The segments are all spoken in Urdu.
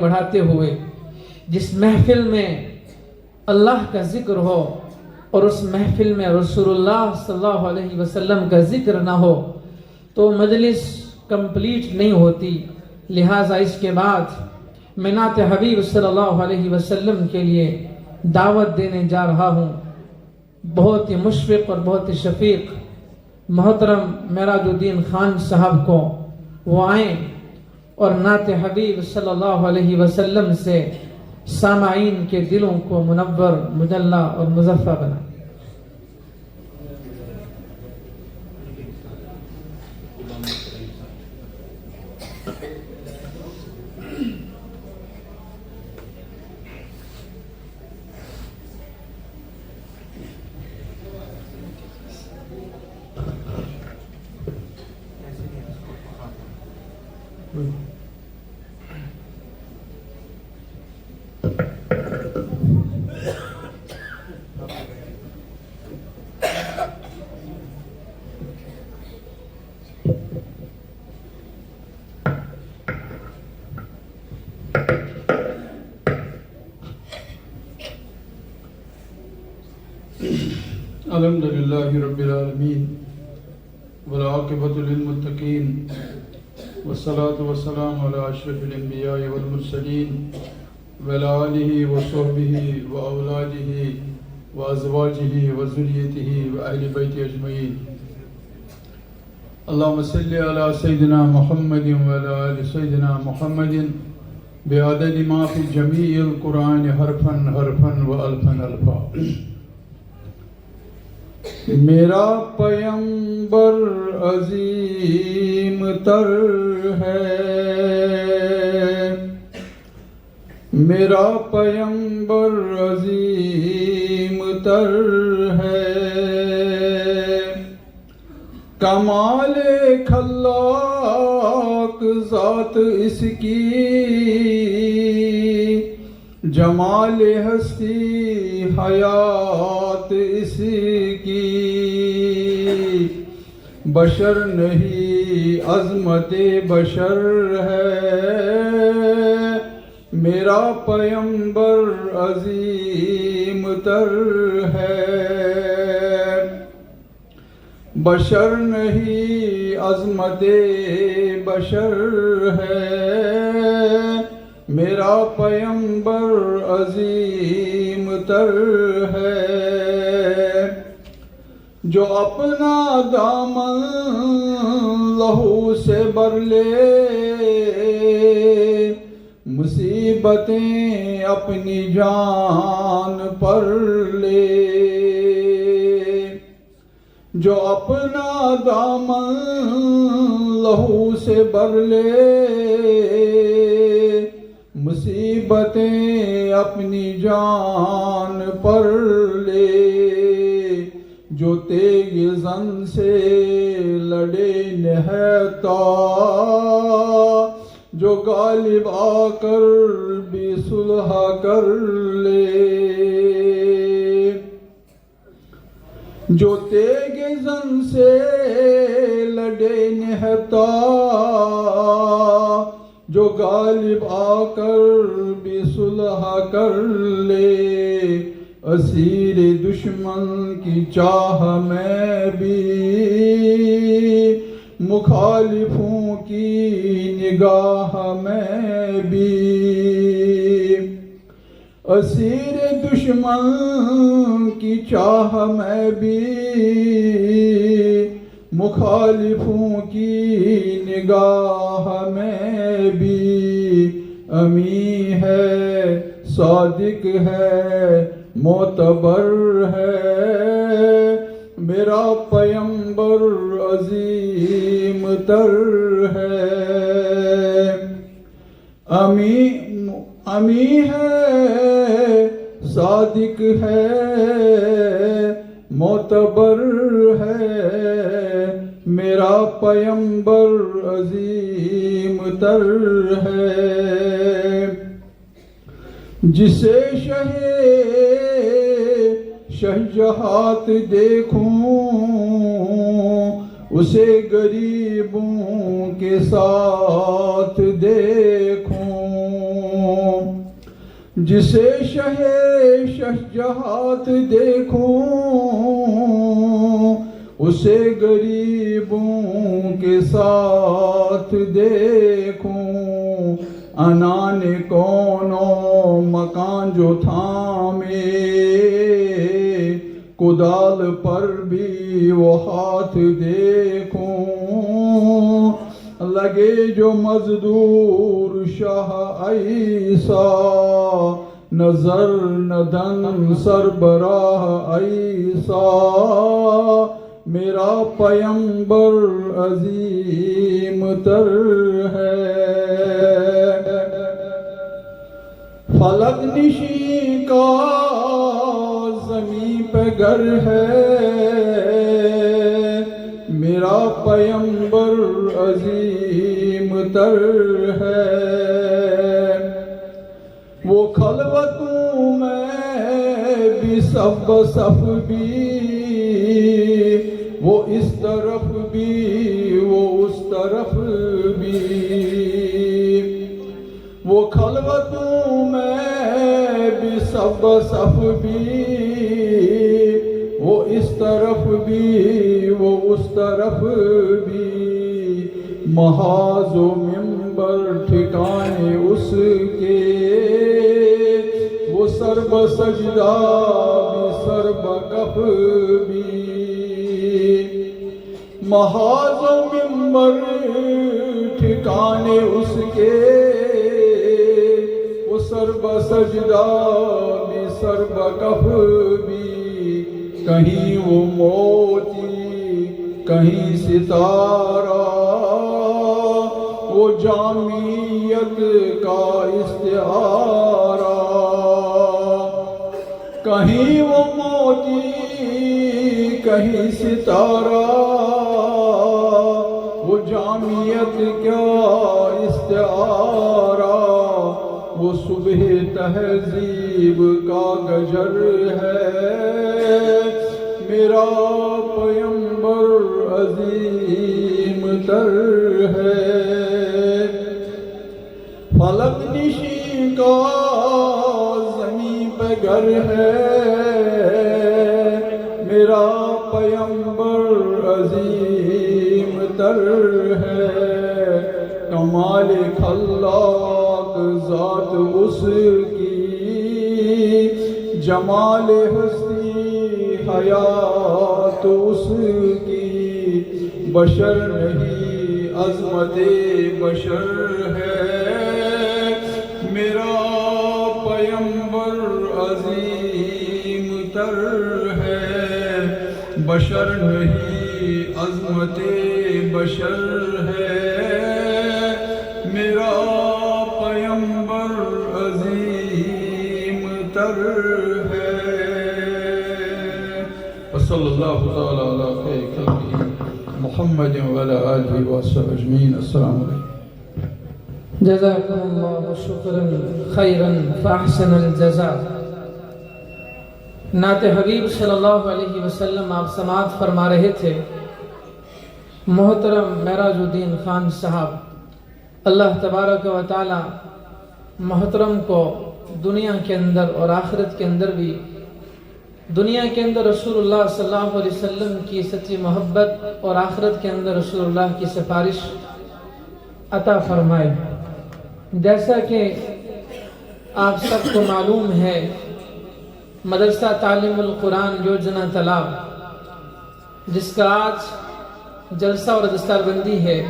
بڑھاتے ہوئے جس محفل میں اللہ کا ذکر ہو اور اس محفل میں رسول اللہ صلی اللہ علیہ وسلم کا ذکر نہ ہو تو مجلس کمپلیٹ نہیں ہوتی. لہٰذا اس کے بعد میں نعت حبیب صلی اللہ علیہ وسلم کے لیے دعوت دینے جا رہا ہوں. بہت ہی مشفق اور بہت ہی شفیق محترم معراج الدین خان صاحب کو وہ آئیں اور نعت حبیب صلی اللہ علیہ وسلم سے سامعین کے دلوں کو منور مجلہ اور مظفر بنائیں. الحمد للہ رب العالمین والعاقبۃ للمتقین والصلاة والسلام علی اشرف الانبیاء والمرسلین وعلی آلہ وصحبہ واولادہ وازواجہ وذریتہ واہل بیتہ اجمعین. اللہم صلی علی سیدنا محمد وعلی آل سیدنا محمد بعدد ما فی جمیع القرآن حرفا حرفا والفا الفا. میرا پیمبر عظیم تر ہے، میرا پیمبر عظیم تر ہے، کمال خلاق ذات اس کی، جمال ہستی حیات اس کی، بشر نہیں عظمت بشر ہے، میرا پیمبر عظیم تر ہے. بشر نہیں عظمت بشر ہے، میرا پیمبر عظیم تر ہے. جو اپنا دامن لہو سے بر لے، مصیبتیں اپنی جان پر لے. جو اپنا دامن لہو سے بر لے، مصیبتیں اپنی جان پر لے. جو تیغ زن سے لڑے نہتا، جو غالب آ کر بھی صلح کر لے. جو تیغ زن سے لڑے نہتا، جو غالب آ کر بھی صلح کر لے. اسیر دشمن کی چاہ میں بھی، مخالفوں کی نگاہ میں بھی. اسیر دشمن کی چاہ میں بھی، مخالفوں کی نگاہ میں بھی. امی ہے صادق ہے معتبر ہے، میرا پیمبر عظیم تر ہے. امی ہے صادق ہے معتبر ہے، میرا پیمبر عظیم تر ہے. جسے شہجہات دیکھوں، اسے غریبوں کے ساتھ دیکھوں. جسے شہجہات دیکھوں اسے غریبوں کے ساتھ دیکھوں، انان کونوں مکان جو تھامے کدال پر بھی وہ ہاتھ دیکھوں، لگے جو مزدور شاہ عیسیٰ نظر ندن سربراہ عیسیٰ، میرا پیمبر عظیم تر ہے، فلک نشین کا زمین پہ گھر ہے، میرا پیمبر عظیم تر ہے، وہ خلوتوں میں بھی سب صف بھی، وہ اس طرف بھی وہ اس طرف بھی، وہ خلوتوں میں بھی سب صف بھی، وہ اس طرف بھی وہ اس طرف بھی، محاذ و منبر ٹھکانے اس کے، وہ سر بسجدہ بھی سر بکف بھی، محاذ و منبر ٹھکانے اس کے، وہ سر بسجدہ بھی سر بکف بھی، کہیں وہ موتی کہیں ستارہ، وہ جامعیت کا استعارہ، کہیں وہ موتی کہیں ستارہ، وہ جامعیت کا استعارہ، وہ صبح تہذیب کا گجر ہے، میرا پیمبر عظیم تر ہے، فلک نشین کا زمین پہ گھر ہے، میرا پیمبر عظیم تر ہے، کمال خلاق ذات اس کی، جمال ہستی حیات اس کی، بشر نہیں عظمت بشر ہے، میرا پیمبر عظیم تر ہے، بشر نہیں عظمت بشر ہے، میرا پیمبر عظیم تر ہے، صلی اللہ تعالی علی خیر خلقہ محمد وعلی آلہ وصحبہ اجمعین، السلام علیکم۔ جزاکم اللہ شکرا خیرا فاحسن الجزاء۔ نعت حبیب صلی اللہ علیہ وسلم آپ سماعت فرما رہے تھے۔ محترم معراج الدین خان صاحب، اللہ تبارک و تعالی محترم کو دنیا کے اندر اور آخرت کے اندر بھی، دنیا کے اندر رسول اللہ صلی اللہ علیہ وسلم کی سچی محبت اور آخرت کے اندر رسول اللہ کی سفارش عطا فرمائے۔ جیسا کہ آپ سب کو معلوم ہے، مدرسہ تعلیم القرآن یوجنا تالاب، جس کا آج جلسہ اور دستار بندی ہے،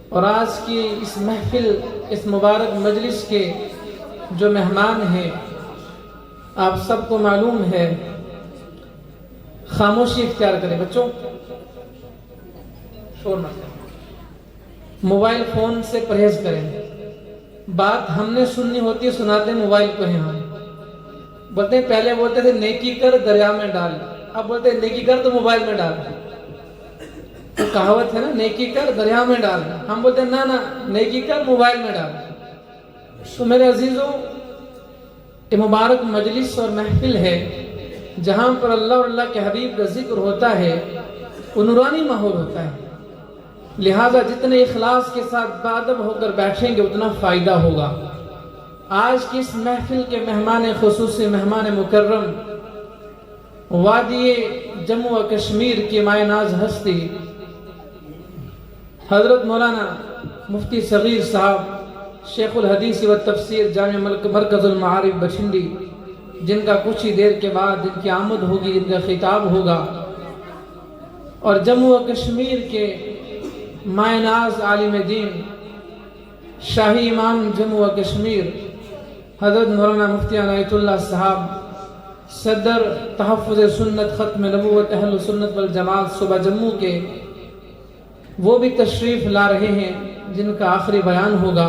اور آج کی اس محفل، اس مبارک مجلس کے جو مہمان ہیں، آپ سب کو معلوم ہے، خاموشی اختیار کریں بچوں، شور نہ کریں، موبائل فون سے پرہیز کریں، بات ہم نے سننی ہوتی ہے سناتے موبائل کو ہیں ہم، بولتے ہیں پہلے بولتے تھے نیکی کر دریا میں ڈال، اب بولتے ہیں نیکی کر تو موبائل میں ڈال، تو کہاوت ہے نا نیکی کر دریا میں ڈال، ہم بولتے ہیں نا نیکی کر موبائل میں ڈال۔ تو میرے عزیزوں، یہ مبارک مجلس اور محفل ہے جہاں پر اللہ اور اللہ کے حبیب کا ذکر ہوتا ہے، وہ نورانی ماحول ہوتا ہے، لہٰذا جتنے اخلاص کے ساتھ باادب ہو کر بیٹھیں گے اتنا فائدہ ہوگا۔ آج کی اس محفل کے مہمان خصوصی، مہمان مکرم، وادی جموں و کشمیر کی مائے ناز ہستی حضرت مولانا مفتی صغیر صاحب، شیخ الحدیث و تفسیر جامع مرکز المعارف بچھنڈی، جن کا کچھ ہی دیر کے بعد جن کی آمد ہوگی، جن کا خطاب ہوگا، اور جموں و کشمیر کے مائے ناز عالم دین، شاہی امام جموں و کشمیر حضرت مولانا مفتی عنایت اللہ صاحب، صدر تحفظ سنت ختم نبوت اہل سنت والجماعت صوبہ جموں کے، وہ بھی تشریف لا رہے ہیں، جن کا آخری بیان ہوگا۔